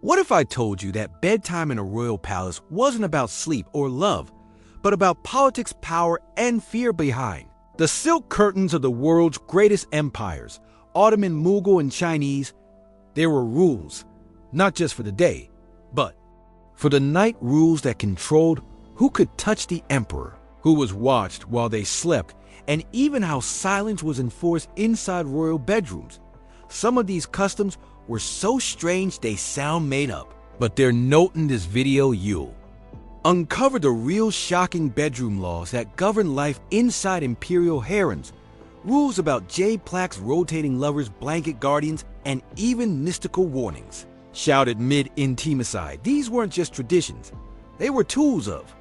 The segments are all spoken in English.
What if I told you that bedtime in a royal palace wasn't about sleep or love, but about politics, power, and fear behind? The silk curtains of the world's greatest empires, Ottoman, Mughal, and Chinese, there were rules, not just for the day, but for the night, rules that controlled who could touch the emperor, who was watched while they slept, and even how silence was enforced inside royal bedrooms. Some of these customs were so strange they sound made up, but they're note in this video. You'll uncover the real shocking bedroom laws that govern life inside imperial harems, rules about jade plaques, rotating lovers, blanket guardians, and even mystical warnings. Shouted mid-intimicide, these weren't just traditions, they were tools of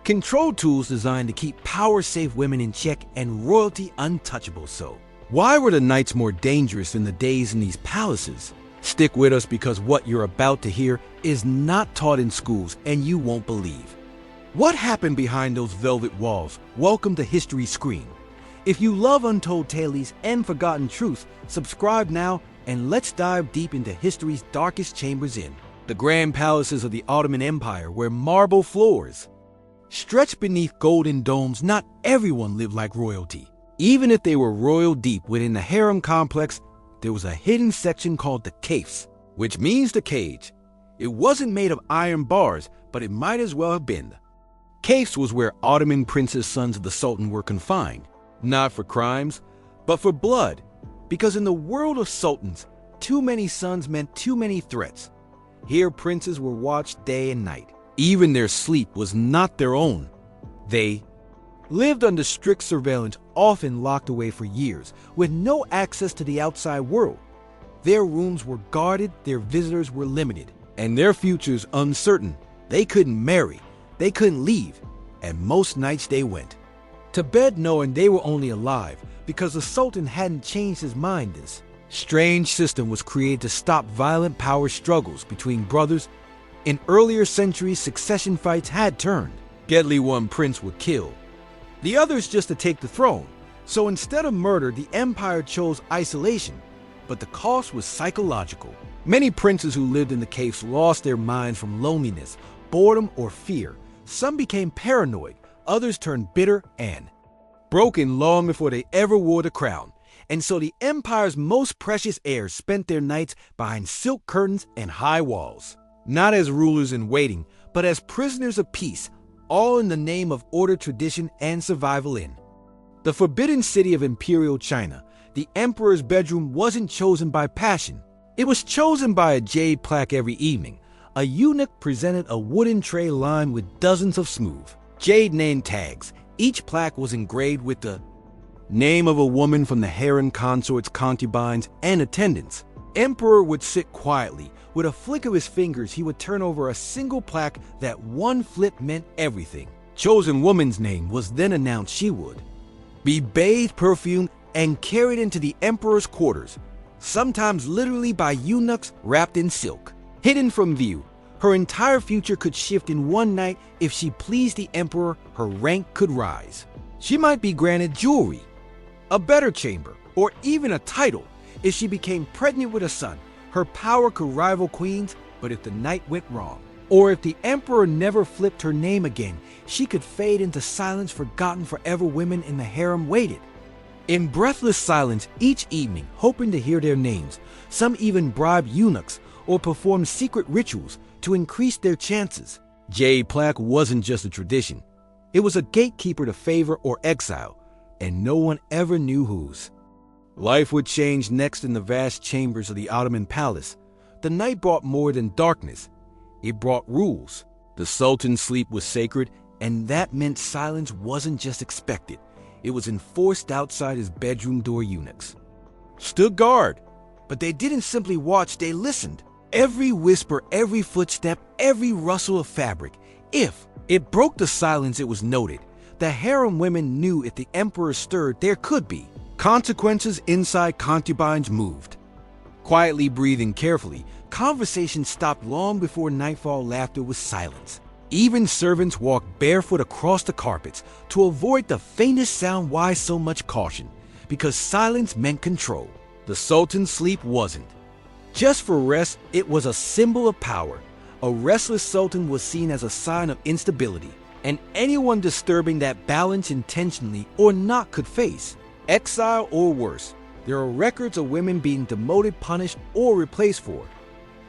control, tools designed to keep power-safe women in check and royalty untouchable. So, why were the nights more dangerous than the days in these palaces? Stick with us, because what you're about to hear is not taught in schools and you won't believe. What happened behind those velvet walls? Welcome to History Screen. If you love untold tales and forgotten truths, subscribe now and let's dive deep into history's darkest chambers in the grand palaces of the Ottoman Empire, where marble floors stretched beneath golden domes. Not everyone lived like royalty. Even if they were royal, deep within the harem complex, there was a hidden section called the cafes, which means the cage. It wasn't made of iron bars, but it might as well have been. Cafes was where Ottoman princes, sons of the Sultan, were confined, not for crimes, but for blood, because in the world of sultans, too many sons meant too many threats. Here, princes were watched day and night. Even their sleep was not their own. They lived under strict surveillance, often locked away for years, with no access to the outside world. Their rooms were guarded, their visitors were limited, and their futures uncertain. They couldn't marry, they couldn't leave, and most nights they went to bed knowing they were only alive because the Sultan hadn't changed his mind. This strange system was created to stop violent power struggles between brothers. In earlier centuries, succession fights had turned deadly. One prince would kill the others just to take the throne. So instead of murder, the empire chose isolation, but the cost was psychological. Many princes who lived in the caves lost their minds from loneliness, boredom, or fear. Some became paranoid, others turned bitter and broken long before they ever wore the crown. And so the empire's most precious heirs spent their nights behind silk curtains and high walls, not as rulers in waiting, but as prisoners of peace, all in the name of order, tradition, and survival. In the forbidden city of Imperial China, the emperor's bedroom wasn't chosen by passion. It was chosen by a jade plaque every evening. A eunuch presented a wooden tray lined with dozens of smooth jade name tags. Each plaque was engraved with the name of a woman from the harem, consorts, concubines, and attendants. Emperor would sit quietly. With a flick of his fingers, he would turn over a single plaque. That one flip meant everything. Chosen woman's name was then announced. She would be bathed, perfumed, and carried into the emperor's quarters, sometimes literally by eunuchs wrapped in silk. Hidden from view, her entire future could shift in one night. If she pleased the emperor, her rank could rise. She might be granted jewelry, a better chamber, or even a title. If she became pregnant with a son, her power could rival queens. But if the night went wrong, or if the emperor never flipped her name again, she could fade into silence, forgotten forever. Women in the harem waited in breathless silence each evening, hoping to hear their names. Some even bribed eunuchs or performed secret rituals to increase their chances. Jade plaque wasn't just a tradition. It was a gatekeeper to favor or exile, and no one ever knew whose. Life would change next in the vast chambers of the Ottoman palace. The night brought more than darkness. It brought rules. The Sultan's sleep was sacred, and that meant silence wasn't just expected. It was enforced outside his bedroom door. Eunuchs stood guard, but they didn't simply watch, they listened. Every whisper, every footstep, every rustle of fabric. If it broke the silence, it was noted. The harem women knew if the emperor stirred, there could be consequences. Inside, concubines moved quietly, breathing carefully. Conversation stopped long before nightfall. Laughter was silence. Even servants walked barefoot across the carpets to avoid the faintest sound. Why so much caution? Because silence meant control. The Sultan's sleep wasn't just for rest, it was a symbol of power. A restless sultan was seen as a sign of instability, and anyone disturbing that balance intentionally or not could face exile or worse. There are records of women being demoted, punished, or replaced for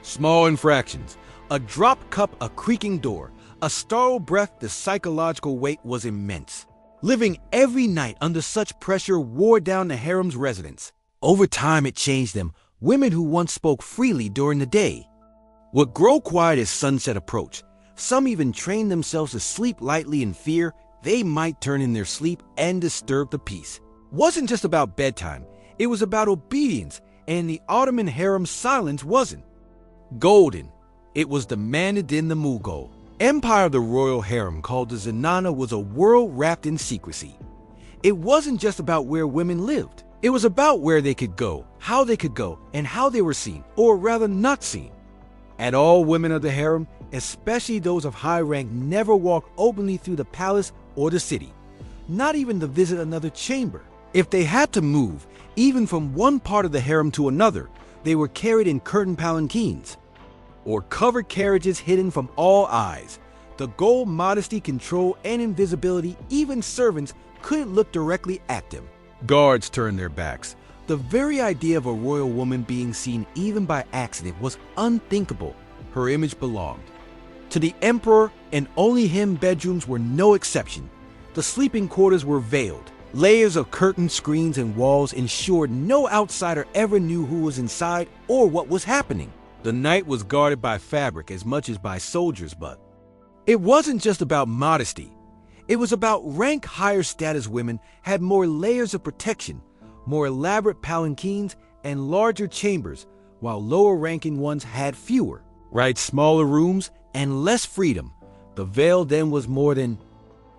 small infractions. A dropped cup, a creaking door, a startled breath. The psychological weight was immense. Living every night under such pressure wore down the harem's residents. Over time, it changed them. Women who once spoke freely during the day would grow quiet as sunset approached. Some even trained themselves to sleep lightly in fear they might turn in their sleep and disturb the peace. Wasn't just about bedtime, it was about obedience, and the Ottoman harem silence wasn't golden. It was demanded in the Mughal Empire. The royal harem, called the Zenana, was a world wrapped in secrecy. It wasn't just about where women lived. It was about where they could go, how they could go, and how they were seen, or rather not seen. And all women of the harem, especially those of high rank, never walked openly through the palace or the city, not even to visit another chamber. If they had to move, even from one part of the harem to another, they were carried in curtained palanquins, or covered carriages hidden from all eyes. The goal, modesty, control, and invisibility. Even servants couldn't look directly at them. Guards turned their backs. The very idea of a royal woman being seen even by accident was unthinkable. Her image belonged to the emperor, and only him. Bedrooms were no exception. The sleeping quarters were veiled. Layers of curtain screens and walls ensured no outsider ever knew who was inside or what was happening. The night was guarded by fabric as much as by soldiers, but it wasn't just about modesty. It was about rank. Higher status women had more layers of protection, more elaborate palanquins, and larger chambers, while lower ranking ones had fewer, smaller rooms and less freedom. The veil then was more than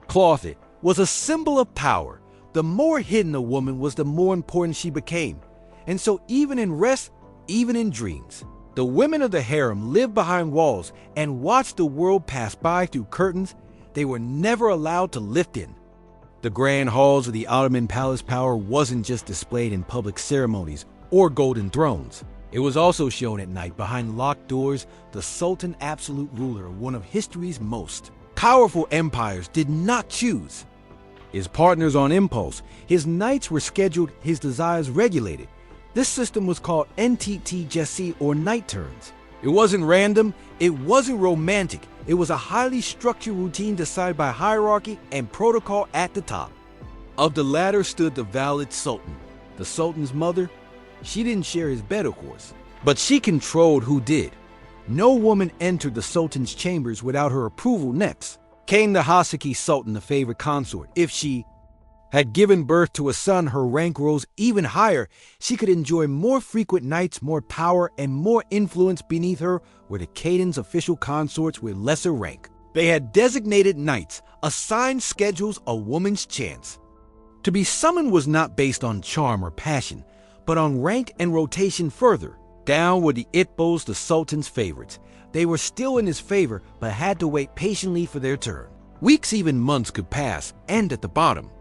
cloth. It was a symbol of power. The more hidden a woman was, the more important she became. And so even in rest, even in dreams, the women of the harem lived behind walls and watched the world pass by through curtains they were never allowed to lift in. The grand halls of the Ottoman palace. Power wasn't just displayed in public ceremonies or golden thrones. It was also shown at night behind locked doors. The Sultan, absolute ruler of one of history's most powerful empires, did not choose his partners on impulse. His nights were scheduled, his desires regulated. This system was called NTT Jessi, or night turns. It wasn't random, it wasn't romantic. It was a highly structured routine decided by hierarchy and protocol. At the top of the ladder stood the valid sultan. The sultan's mother, she didn't share his bed, of course, but she controlled who did. No woman entered the sultan's chambers without her approval. Next came the Hasaki sultan, the favorite consort. If she had given birth to a son, her rank rose even higher. She could enjoy more frequent nights, more power, and more influence. Beneath her were the Cadans, official consorts with lesser rank. They had designated nights, assigned schedules. A woman's chance to be summoned was not based on charm or passion, but on rank and rotation. Further down were the Itbos, the sultan's favorites. They were still in his favor, but had to wait patiently for their turn. Weeks, even months could pass, and at the bottom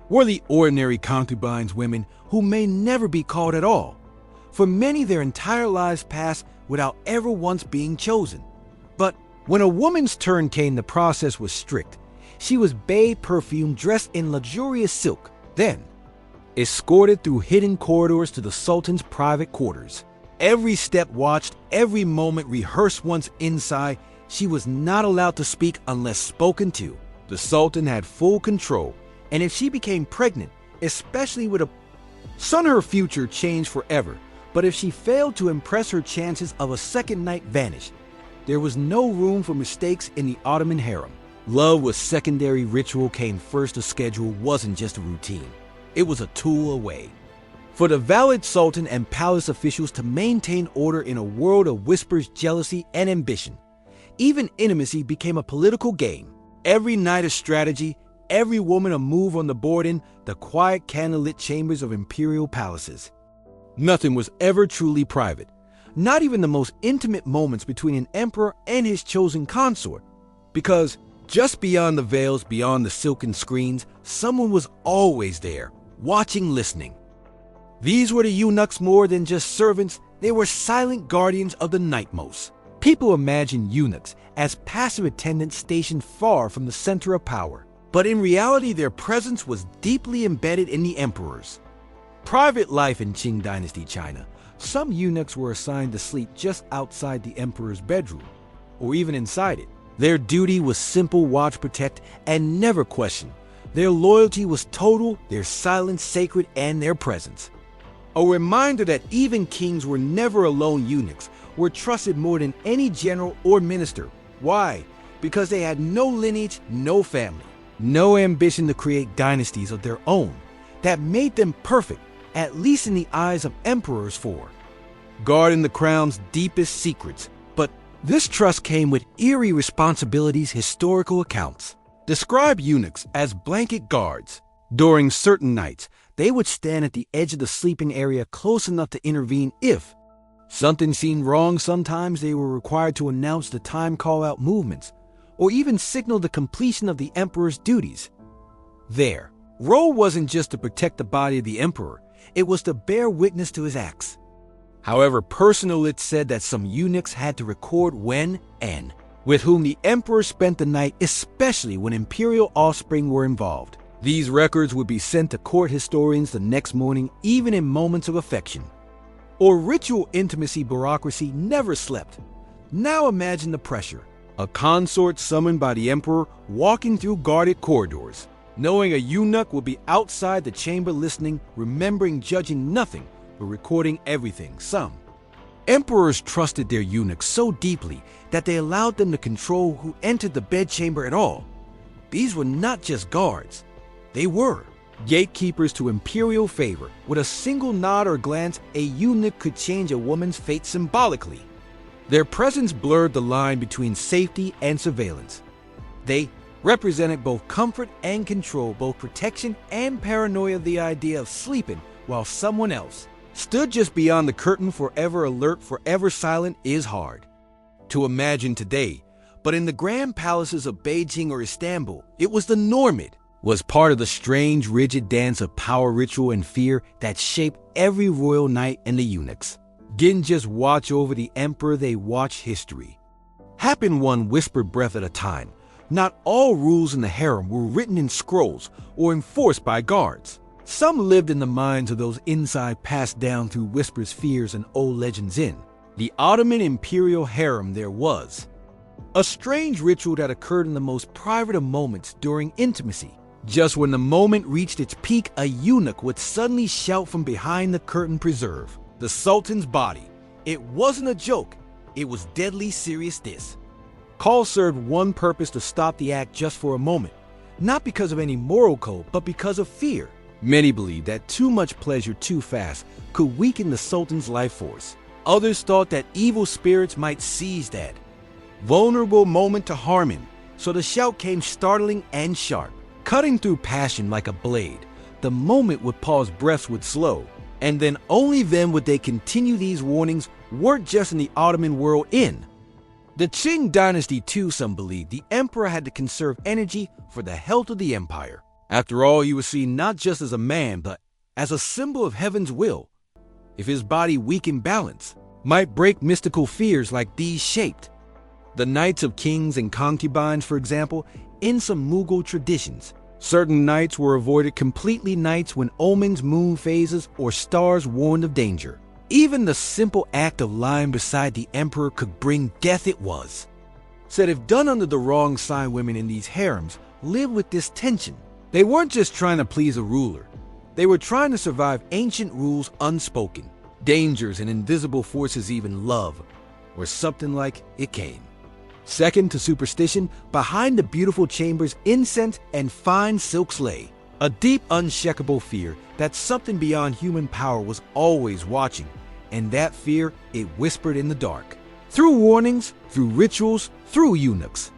were the ordinary concubines, women who may never be called at all. For many, their entire lives passed without ever once being chosen. But when a woman's turn came, the process was strict. She was bathed, perfumed, dressed in luxurious silk, then escorted through hidden corridors to the sultan's private quarters. Every step watched, every moment rehearsed. Once inside, she was not allowed to speak unless spoken to. The sultan had full control. And if she became pregnant, especially with a son, her future changed forever. But if she failed to impress, her chances of a second night vanished. There was no room for mistakes in the Ottoman harem. Love was secondary, ritual came first. A schedule wasn't just a routine. It was a tool away for the valid sultan and palace officials to maintain order in a world of whispers, jealousy, and ambition. Even intimacy became a political game. Every night a strategy, every woman a move on the board. In the quiet, candlelit chambers of imperial palaces, nothing was ever truly private, not even the most intimate moments between an emperor and his chosen consort, because just beyond the veils, beyond the silken screens, someone was always there, watching, listening. These were the eunuchs. More than just servants, They were silent guardians of the nightmost. People imagined eunuchs as passive attendants stationed far from the center of power. But in reality, their presence was deeply embedded in the emperors. Private life in Qing Dynasty China. Some eunuchs were assigned to sleep just outside the emperor's bedroom, or even inside it. Their duty was simple: watch, protect, and never question. Their loyalty was total, their silence sacred, and their presence a reminder that even kings were never alone. Eunuchs were trusted more than any general or minister. Why? Because they had no lineage, no family, no ambition to create dynasties of their own. That made them perfect, at least in the eyes of emperors, for guarding the crown's deepest secrets. But this trust came with eerie responsibilities. Historical accounts describe eunuchs as blanket guards. During certain nights, they would stand at the edge of the sleeping area, close enough to intervene if something seemed wrong. Sometimes they were required to announce the time, call out movements, or even signal the completion of the emperor's duties. Their role wasn't just to protect the body of the emperor, it was to bear witness to his acts. However personal, it's said that some eunuchs had to record when and with whom the emperor spent the night, especially when imperial offspring were involved. These records would be sent to court historians the next morning, even in moments of affection or ritual intimacy. Bureaucracy never slept. Now imagine the pressure. A consort summoned by the emperor walking through guarded corridors, knowing a eunuch will be outside the chamber listening, remembering, judging nothing, but recording everything. Some emperors trusted their eunuchs so deeply that they allowed them to control who entered the bedchamber at all. These were not just guards. They were gatekeepers to imperial favor. With a single nod or glance, a eunuch could change a woman's fate symbolically. Their presence blurred the line between safety and surveillance. They represented both comfort and control, both protection and paranoia. The idea of sleeping while someone else stood just beyond the curtain, forever alert, forever silent, is hard to imagine today. But in the grand palaces of Beijing or Istanbul, it was the norm. It was part of the strange, rigid dance of power, ritual, and fear that shaped every royal night. And the eunuchs didn't just watch over the emperor, they watched history happen one whispered breath at a time. Not all rules in the harem were written in scrolls or enforced by guards. Some lived in the minds of those inside, passed down through whispers, fears, and old legends. In the Ottoman Imperial Harem, there was a strange ritual that occurred in the most private of moments during intimacy. Just when the moment reached its peak, a eunuch would suddenly shout from behind the curtain, "Preserve the Sultan's body." It wasn't a joke, it was deadly serious. This call served one purpose: to stop the act just for a moment. Not because of any moral code, but because of fear. Many believed that too much pleasure too fast could weaken the Sultan's life force. Others thought that evil spirits might seize that vulnerable moment to harm him. So the shout came startling and sharp, cutting through passion like a blade. The moment would pause, breaths would slow, and then only then would they continue. These warnings weren't just in the Ottoman world. In the Qing dynasty too, some believed the emperor had to conserve energy for the health of the empire. After all, he was seen not just as a man, but as a symbol of heaven's will. If his body weakened, balance might break. Mystical fears like these shaped the nights of kings and concubines. For example, in some Mughal traditions, certain nights were avoided completely, nights when omens, moon phases, or stars warned of danger. Even the simple act of lying beside the emperor could bring death. It was said if done under the wrong sign, women in these harems lived with this tension. They weren't just trying to please a ruler, they were trying to survive ancient rules, unspoken dangers, and invisible forces. Even love, or something like it, came second to superstition. Behind the beautiful chambers, incense and fine silks lay a deep, unshakable fear that something beyond human power was always watching. And that fear, it whispered in the dark, through warnings, through rituals, through eunuchs,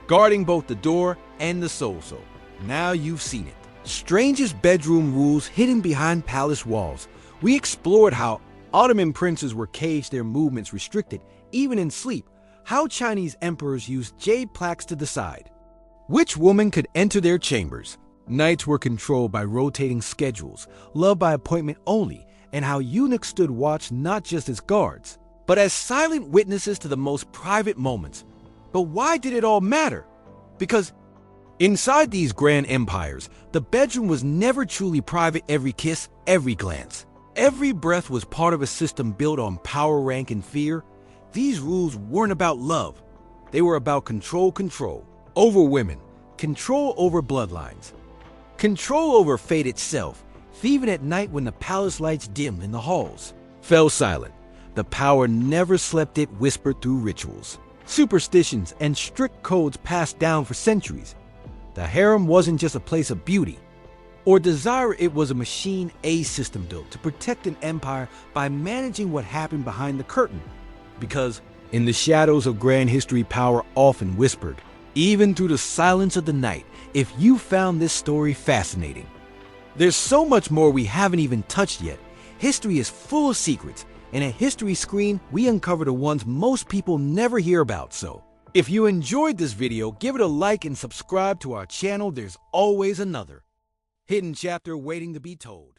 guarding both the door and the soul. So now you've seen it. Strangest bedroom rules hidden behind palace walls. We explored how Ottoman princes were caged, their movements restricted, even in sleep. How Chinese emperors used jade plaques to decide which woman could enter their chambers. Nights were controlled by rotating schedules, love by appointment only, and how eunuchs stood watch not just as guards, but as silent witnesses to the most private moments. But why did it all matter? Because inside these grand empires, the bedroom was never truly private. Every kiss, every glance, every breath was part of a system built on power, rank, and fear. These rules weren't about love. They were about control over women, control over bloodlines, control over fate itself. Even at night when the palace lights dimmed and the halls fell silent, the power never slept. It whispered through rituals, superstitions, and strict codes passed down for centuries. The harem wasn't just a place of beauty or desire, it was a machine, a system built to protect an empire by managing what happened behind the curtain. Because in the shadows of grand history, power often whispered, even through the silence of the night. If you found this story fascinating, there's so much more we haven't even touched yet. History is full of secrets, and at History Screen, we uncover the ones most people never hear about. So, if you enjoyed this video, give it a like and subscribe to our channel. There's always another hidden chapter waiting to be told.